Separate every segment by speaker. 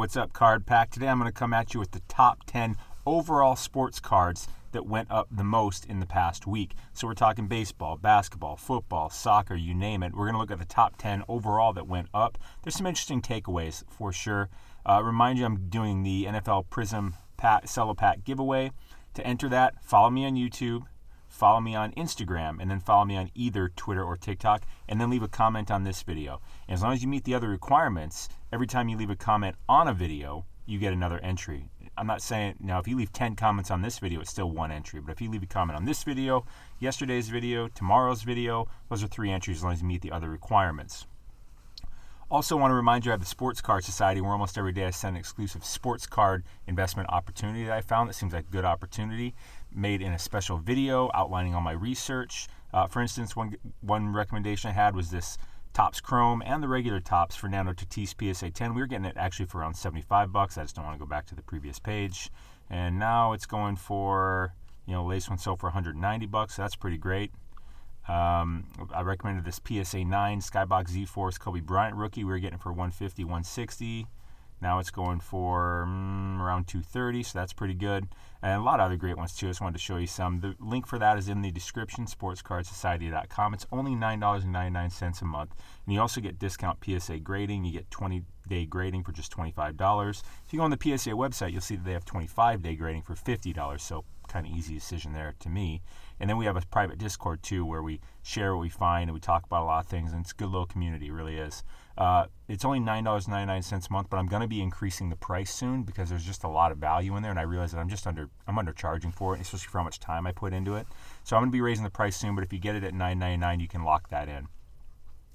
Speaker 1: what's up, Card Pack? Today I'm going to come at you with the top 10 overall sports cards that went up the most in the past week. So we're talking baseball, basketball, football, soccer, you name it. We're going to look at the top 10 overall that went up. There's some interesting takeaways for sure. Remind you, I'm doing the NFL Prism Cello Pack giveaway. To enter that, follow me on YouTube, follow me on Instagram, and then follow me on either Twitter or TikTok, and then leave a comment on this video. And as long as you meet the other requirements, every time you leave a comment on a video, you get another entry. I'm not saying, now if you leave 10 comments on this video, it's still one entry. But if you leave a comment on this video, yesterday's video, tomorrow's video, those are 3 entries as long as you meet the other requirements. Also want to remind you I have the Sports Card Society where almost every day I send an exclusive sports card investment opportunity that I found that seems like a good opportunity, made in a special video outlining all my research. For instance, one recommendation I had was this Topps Chrome and the regular Topps Fernando Tatis PSA 10. We were getting it actually for around $75. I just don't want to go back to the previous page. And now it's going for, latest one sold for $190, so that's pretty great. I recommended this PSA 9 Skybox Z-Force Kobe Bryant rookie. We were getting it for $150, $160. Now it's going for around $230, so that's pretty good. And a lot of other great ones too. I just wanted to show you some. The link for that is in the description, sportscardsociety.com. It's only $9.99 a month. And you also get discount PSA grading. You get 20-day grading for just $25. If you go on the PSA website, you'll see that they have 25-day grading for $50. So kind of easy decision there to me. And then we have a private Discord too where we share what we find and we talk about a lot of things, and it's a good little community, it really is. It's only $9.99 a month, but I'm going to be increasing the price soon because there's just a lot of value in there, and I realize that I'm undercharging for it, especially for how much time I put into it. So I'm going to be raising the price soon, but if you get it at $9.99, you can lock that in.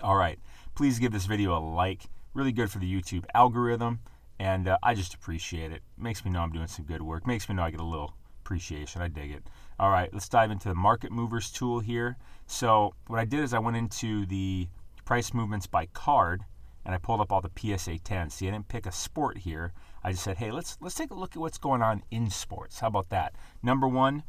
Speaker 1: All right, please give this video a like. Really good for the YouTube algorithm, and I just appreciate it. Makes me know I'm doing some good work. Makes me know I get a little appreciation. I dig it. All right, let's dive into the market movers tool here. So what I did is I went into the price movements by card and I pulled up all the PSA 10. See, I didn't pick a sport here. I just said, hey, let's take a look at what's going on in sports. How about that? Number one,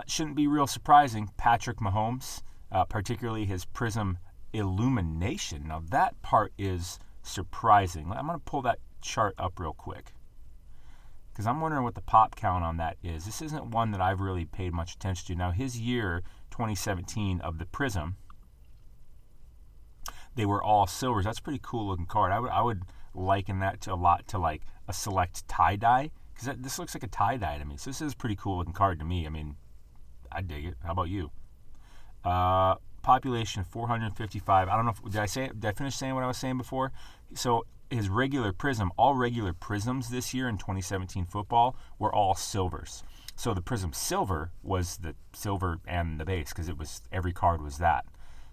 Speaker 1: shouldn't be real surprising, Patrick Mahomes, particularly his Prism illumination. Now that part is surprising. I'm going to pull that chart up real quick, because I'm wondering what the pop count on that is. This isn't one that I've really paid much attention to. Now, his year, 2017, of the Prism, they were all silvers. That's a pretty cool looking card. I would liken that to a lot to like a select tie-dye, because this looks like a tie-dye to me. So this is a pretty cool looking card to me. I mean, I dig it. How about you? Population 455. I don't know did I finish saying what I was saying before? So his regular Prism, all regular Prisms this year in 2017 football were all silvers. So the Prism Silver was the silver and the base, because it was every card was that.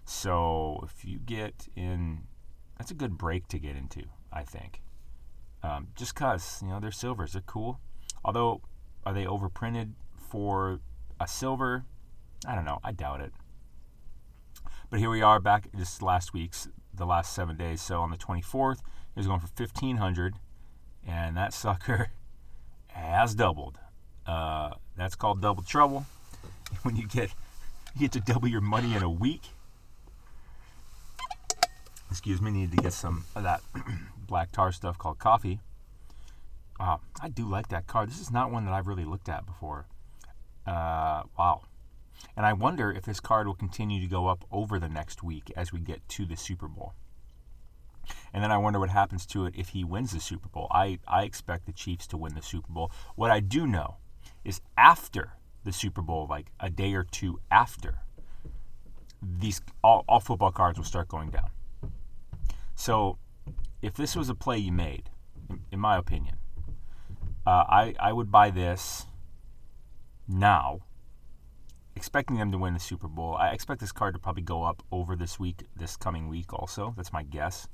Speaker 1: So if you get in, that's a good break to get into, I think. Just because, they're silvers, they're cool. Although, are they overprinted for a silver? I don't know, I doubt it. But here we are back just the last 7 days. So on the 24th, it was going for $1,500, and that sucker has doubled. That's called double trouble. When you get to double your money in a week. Excuse me, need to get some of that black tar stuff called coffee. Wow, I do like that card. This is not one that I've really looked at before. Wow. And I wonder if this card will continue to go up over the next week as we get to the Super Bowl. And then I wonder what happens to it if he wins the Super Bowl. I expect the Chiefs to win the Super Bowl. What I do know is after the Super Bowl, like a day or two after, all football cards will start going down. So if this was a play you made, in my opinion, I would buy this now, expecting them to win the Super Bowl. I expect this card to probably go up over this coming week also. That's my guess.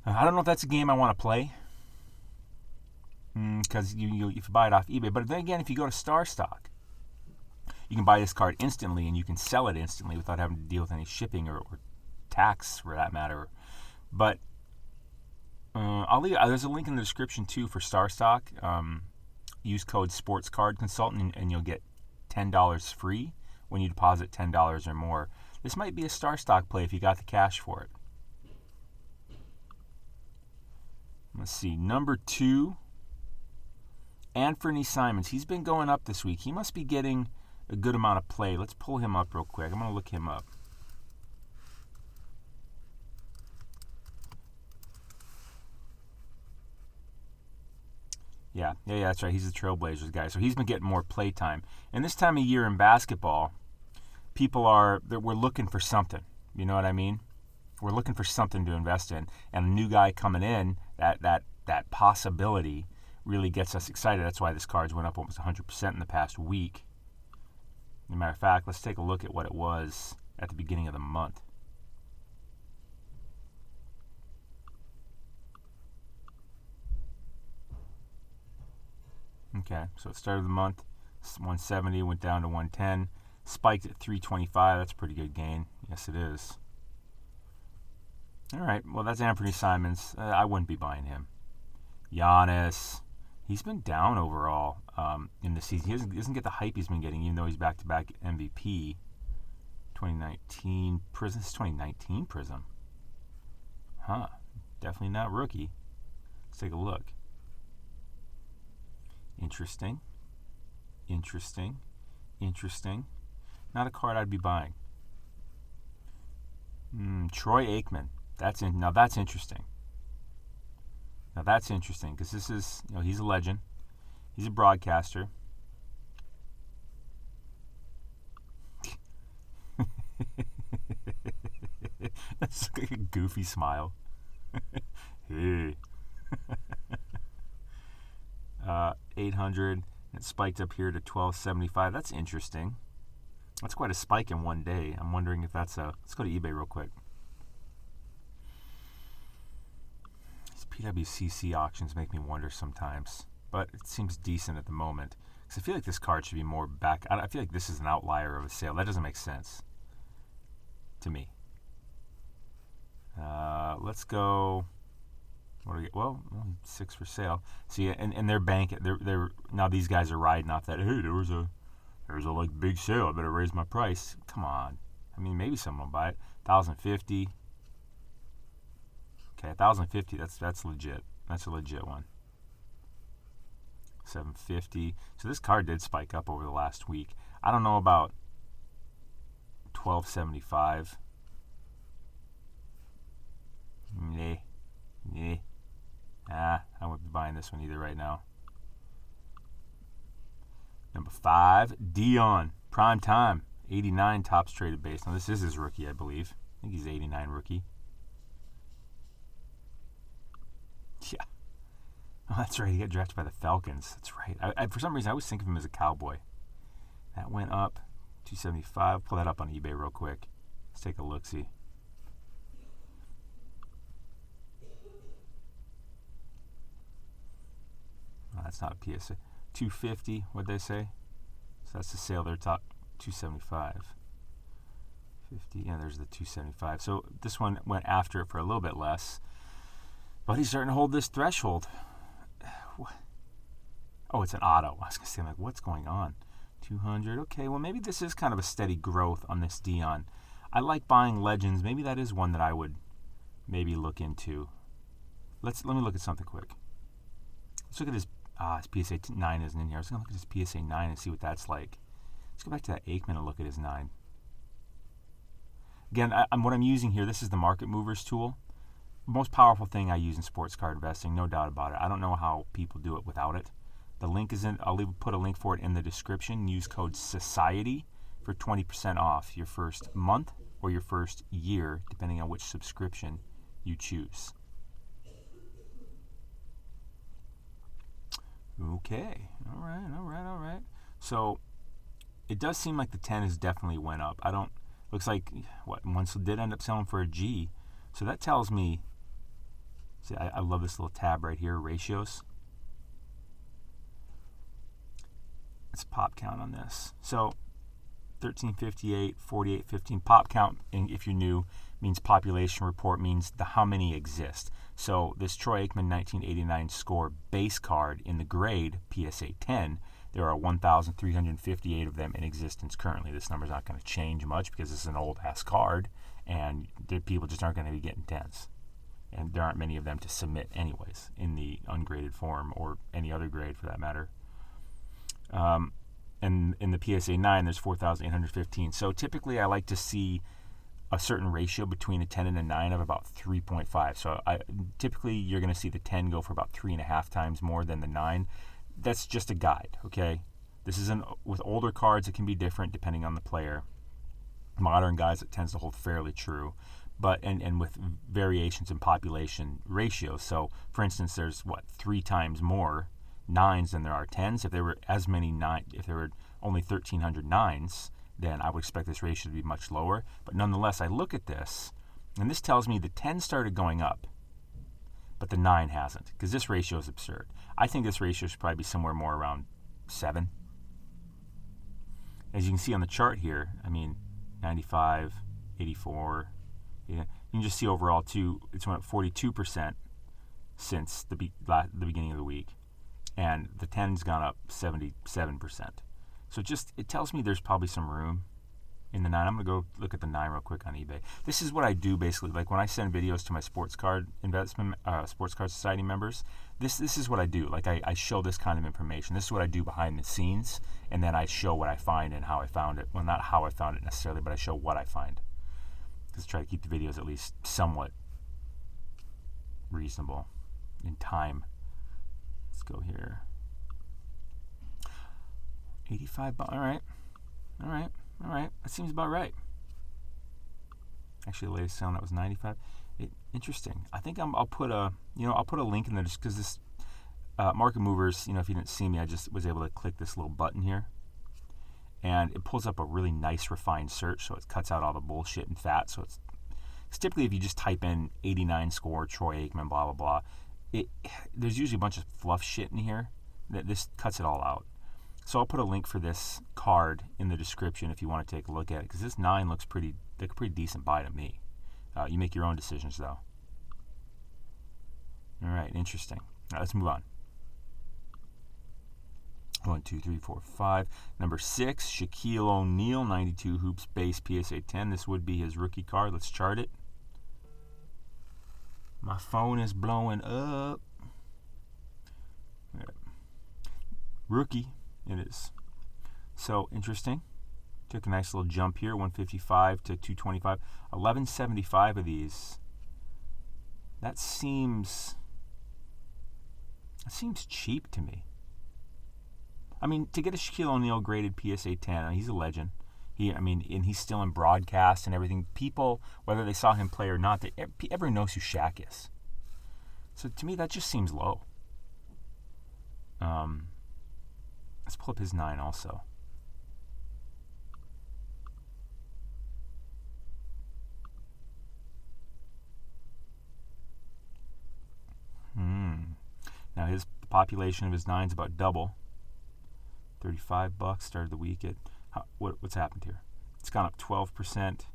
Speaker 1: I don't know if that's a game I want to play, because if you buy it off eBay. But then again, if you go to StarStock, you can buy this card instantly and you can sell it instantly without having to deal with any shipping or tax for that matter. But there's a link in the description too for StarStock. Use code SportsCardConsultant and you'll get $10 free when you deposit $10 or more. This might be a StarStock play if you got the cash for it. Let's see. Number 2, Anthony Simons. He's been going up this week. He must be getting a good amount of play. Let's pull him up real quick. I'm going to look him up. Yeah, that's right. He's the Trailblazers guy. So he's been getting more play time. And this time of year in basketball, we're looking for something. You know what I mean? We're looking for something to invest in. And a new guy coming in, that possibility really gets us excited. That's why this card's went up almost 100% in the past week. As a matter of fact, let's take a look at what it was at the beginning of the month. Okay, so it started the month 170, went down to 110, spiked at 325. That's a pretty good gain. Yes, it is. All right, well, that's Anthony Simons. I wouldn't be buying him. Giannis, he's been down overall in the season. He doesn't get the hype he's been getting, even though he's back-to-back MVP. 2019 Prism. This is 2019 Prism. Huh. Definitely not rookie. Let's take a look. Interesting. Not a card I'd be buying. Troy Aikman. Now that's interesting. Because this is, he's a legend. He's a broadcaster. That's like a goofy smile. Hey. 800. It spiked up here to 1275. That's interesting. That's quite a spike in one day. I'm wondering if that's let's go to eBay real quick. These PWCC auctions make me wonder sometimes, but it seems decent at the moment. Because I feel like this card should be more back. I feel like this is an outlier of a sale. That doesn't make sense to me. Let's go. What do we get? Well, 6 for sale. See, and they're banking. They're now these guys are riding off that. Hey, there was a like big sale. I better raise my price. Come on. I mean, maybe someone will buy it. 1,050. Okay, 1,050. That's legit. That's a legit one. 750. So this card did spike up over the last week. I don't know about 1275. Nah. I wouldn't be buying this one either right now. Number 5, Dion. Prime time. 89 tops traded base. Now, this is his rookie, I believe. I think he's 89 rookie. Yeah. Oh, that's right. He got drafted by the Falcons. That's right. I for some reason, I always think of him as a Cowboy. That went up. 275. Pull that up on eBay real quick. Let's take a look-see. That's not a PSA. 250, what'd they say? So that's the sale. They're top 275. 50, yeah, there's the 275. So this one went after it for a little bit less. But he's starting to hold this threshold. Oh, it's an auto. I was going to say, what's going on? 200. Okay, well, maybe this is kind of a steady growth on this Dion. I like buying legends. Maybe that is one that I would maybe look into. Let me look at something quick. Let's look at his PSA 9 isn't in here. I was going to look at his PSA 9 and see what that's like. Let's go back to that Aikman and look at his 9. Again, what I'm using here, this is the Market Movers tool. Most powerful thing I use in sports card investing, no doubt about it. I don't know how people do it without it. The link is in. I'll put a link for it in the description. Use code SOCIETY for 20% off your first month or your first year, depending on which subscription you choose. Okay. All right. So it does seem like the 10 has definitely went up. Looks like once it did end up selling for a G. So that tells me, see, I love this little tab right here, ratios. Let's pop count on this. So 1358, 4815. Pop count, if you're new, means population report, means how many exist. So this Troy Aikman 1989 score base card in the grade PSA 10, there are 1,358 of them in existence currently. This number's not going to change much because this is an old-ass card, and people just aren't going to be getting 10s. and there aren't many of them to submit anyways in the ungraded form or any other grade for that matter. And in the PSA 9, there's 4,815. So typically I like to see a certain ratio between a 10 and a 9 of about 3.5. So typically you're going to see the 10 go for about 3.5 times more than the 9. That's just a guide, okay? This isn't, with older cards, it can be different depending on the player. Modern guys, it tends to hold fairly true, but and with variations in population ratios. So, for instance, there's 3 times more 9s than there are 10s. If there were if there were only 1,300 9s, then I would expect this ratio to be much lower. But nonetheless, I look at this, and this tells me the 10 started going up, but the 9 hasn't, because this ratio is absurd. I think this ratio should probably be somewhere more around 7. As you can see on the chart here, 95, 84. You can just see overall too, it's went up 42% since the beginning of the week, and the 10's gone up 77%. So it tells me there's probably some room in the 9. I'm going to go look at the 9 real quick on eBay. This is what I do basically. Like when I send videos to my sports card society members, this is what I do. Like I show this kind of information. This is what I do behind the scenes, and then I show what I find and how I found it. Well, not how I found it necessarily, but I show what I find. Just try to keep the videos at least somewhat reasonable in time. Let's go here. 85. All right. That seems about right. Actually, the latest sound that was 95. Interesting. I think I'll put a link in there just because this Market Movers. If you didn't see me, I just was able to click this little button here, and it pulls up a really nice refined search. So it cuts out all the bullshit and fat. So it's typically if you just type in 89 score Troy Aikman blah blah blah, there's usually a bunch of fluff shit in here. This cuts it all out. So I'll put a link for this card in the description if you want to take a look at it, because this 9 looks like a pretty decent buy to me. You make your own decisions, though. All right, interesting. All right, let's move on. 1, 2, 3, 4, 5. Number 6, Shaquille O'Neal, 92 Hoops Base PSA 10. This would be his rookie card. Let's chart it. My phone is blowing up. Rookie. It is. So interesting. Took a nice little jump here, 155 to 225. 1175 of these. That seems cheap to me. To get a Shaquille O'Neal graded PSA 10, he's a legend. And he's still in broadcast and everything. People, whether they saw him play or not, everyone knows who Shaq is. So to me, that just seems low. Let's pull up his 9 also. Now his population of his 9 is about double. $35 started the week at what's happened here? It's gone up 12%.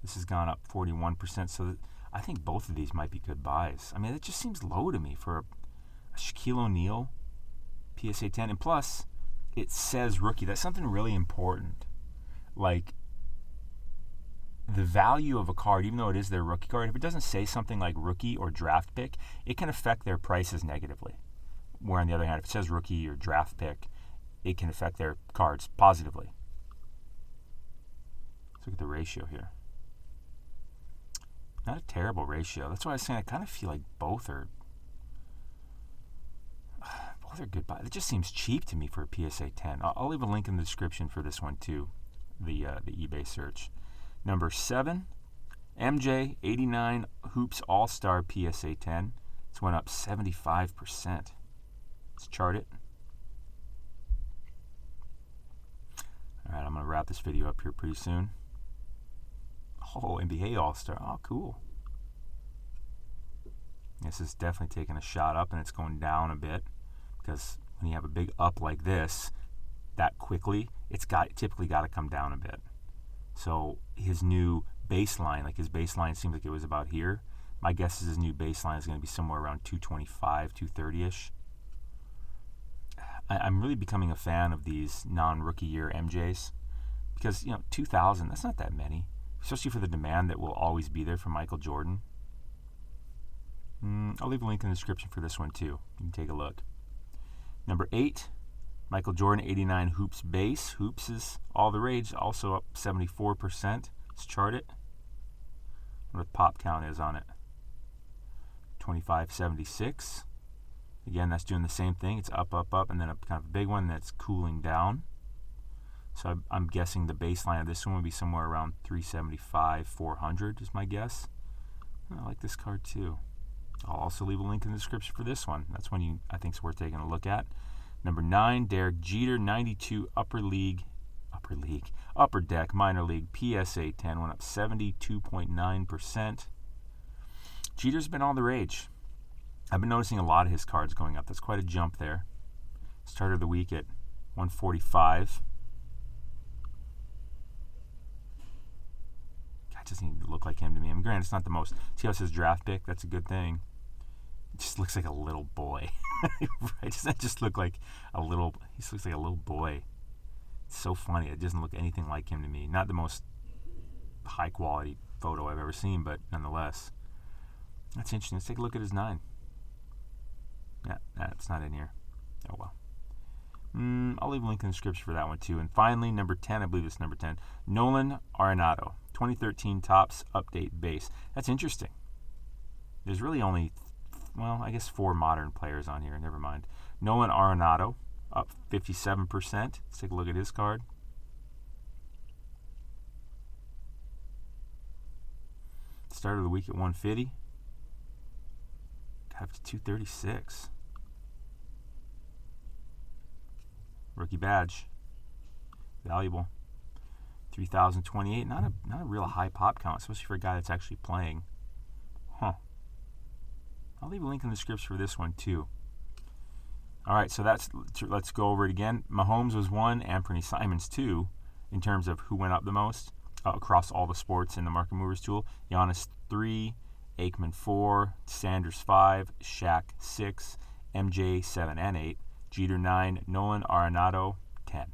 Speaker 1: This has gone up 41%. So I think both of these might be good buys. It just seems low to me for a Shaquille O'Neal PSA 10, and plus it says rookie. That's something really important. Like the value of a card, even though it is their rookie card, if it doesn't say something like rookie or draft pick, it can affect their prices negatively. Where on the other hand, if it says rookie or draft pick, it can affect their cards positively. Let's look at the ratio here. Not a terrible ratio. That's why I was saying I kind of feel like both are good buys. It just seems cheap to me for a PSA 10. I'll leave a link in the description for this one too, the eBay search. Number 7, MJ 89 Hoops All-Star PSA 10. It's went up 75%. Let's chart it. All right, I'm going to wrap this video up here pretty soon. Oh, NBA All-Star. Oh, cool. This is definitely taking a shot up, and it's going down a bit. Because when you have a big up like this, that quickly, it's typically got to come down a bit. So his new baseline, his baseline seems like it was about here. My guess is his new baseline is going to be somewhere around 225, 230-ish. I'm really becoming a fan of these non-rookie year MJs because, 2,000, that's not that many, especially for the demand that will always be there for Michael Jordan. I'll leave a link in the description for this one too. You can take a look. Number 8, Michael Jordan 89 Hoops base. Hoops is all the rage, also up 74%. Let's chart it. What the pop count is on it. 2576. Again, that's doing the same thing. It's up, and then a kind of a big one that's cooling down. So I'm guessing the baseline of this one would be somewhere around 375, 400 is my guess. I like this card too. I'll also leave a link in the description for this one. That's one I think is worth taking a look at. Number 9, Derek Jeter 92 Upper Deck Minor League PSA 10 went up 72.9%. Jeter's been on the rage. I've been noticing a lot of his cards going up. That's quite a jump there. Started the week at 145. God, it doesn't even look like him to me. I mean, granted, it's not the most. See how it says draft pick? That's a good thing. It just looks like a little boy. Right? Doesn't that just look like a little... He just looks like a little boy. It's so funny. It doesn't look anything like him to me. Not the most high-quality photo I've ever seen, but nonetheless. That's interesting. Let's take a look at his 9. Yeah, it's not in here. Oh, well. I'll leave a link in the description for that one, too. And finally, number 10, I believe it's number 10, Nolan Arenado, 2013 Topps Update Base. That's interesting. There's really only, I guess 4 modern players on here. Never mind. Nolan Arenado, up 57%. Let's take a look at his card. Started the week at 150. Got up to 236. Rookie badge. Valuable. 3,028. Not a real high pop count, especially for a guy that's actually playing. Huh. I'll leave a link in the description for this one too. All right, so let's go over it again. Mahomes was 1, Anthony Simons 2, in terms of who went up the most across all the sports in the Market Movers tool. Giannis 3, Aikman 4, Sanders 5, Shaq 6, MJ 7 and 8, Jeter 9, Nolan Arenado 10.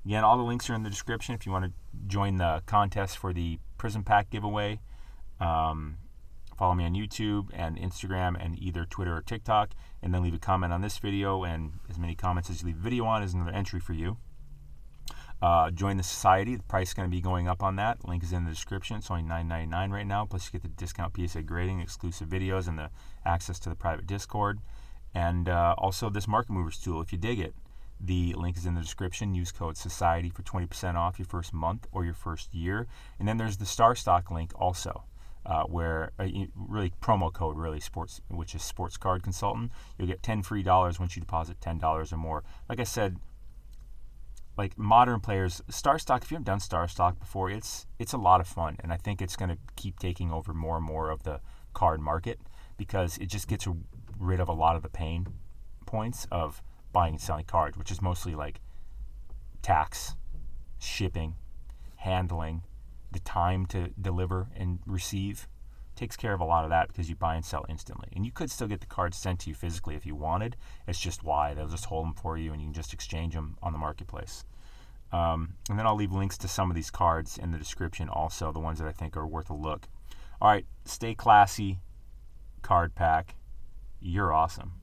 Speaker 1: Again, all the links are in the description if you want to join the contest for the Prism Pack giveaway. Follow me on YouTube and Instagram and either Twitter or TikTok, and then leave a comment on this video, and as many comments as you leave a video on is another entry for you. Join the society. The price is going to be going up on that. Link is in the description. It's only $9.99 right now. Plus, you get the discount PSA grading, exclusive videos, and the access to the private Discord. And also this Market Movers tool, if you dig it. The link is in the description. Use code SOCIETY for 20% off your first month or your first year. And then there's the StarStock link also, where really promo code sports, which is SportsCardConsultant. You'll get $10 free once you deposit $10 or more. Like I said, like modern players, StarStock, if you haven't done StarStock before, it's a lot of fun, and I think it's going to keep taking over more and more of the card market because it just gets rid of a lot of the pain points of buying and selling cards, which is mostly like tax, shipping, handling, the time to deliver and receive. Takes care of a lot of that because you buy and sell instantly. And you could still get the cards sent to you physically if you wanted. It's just why they'll just hold them for you and you can just exchange them on the marketplace. And then I'll leave links to some of these cards in the description also, the ones that I think are worth a look. All right, stay classy, card pack. You're awesome.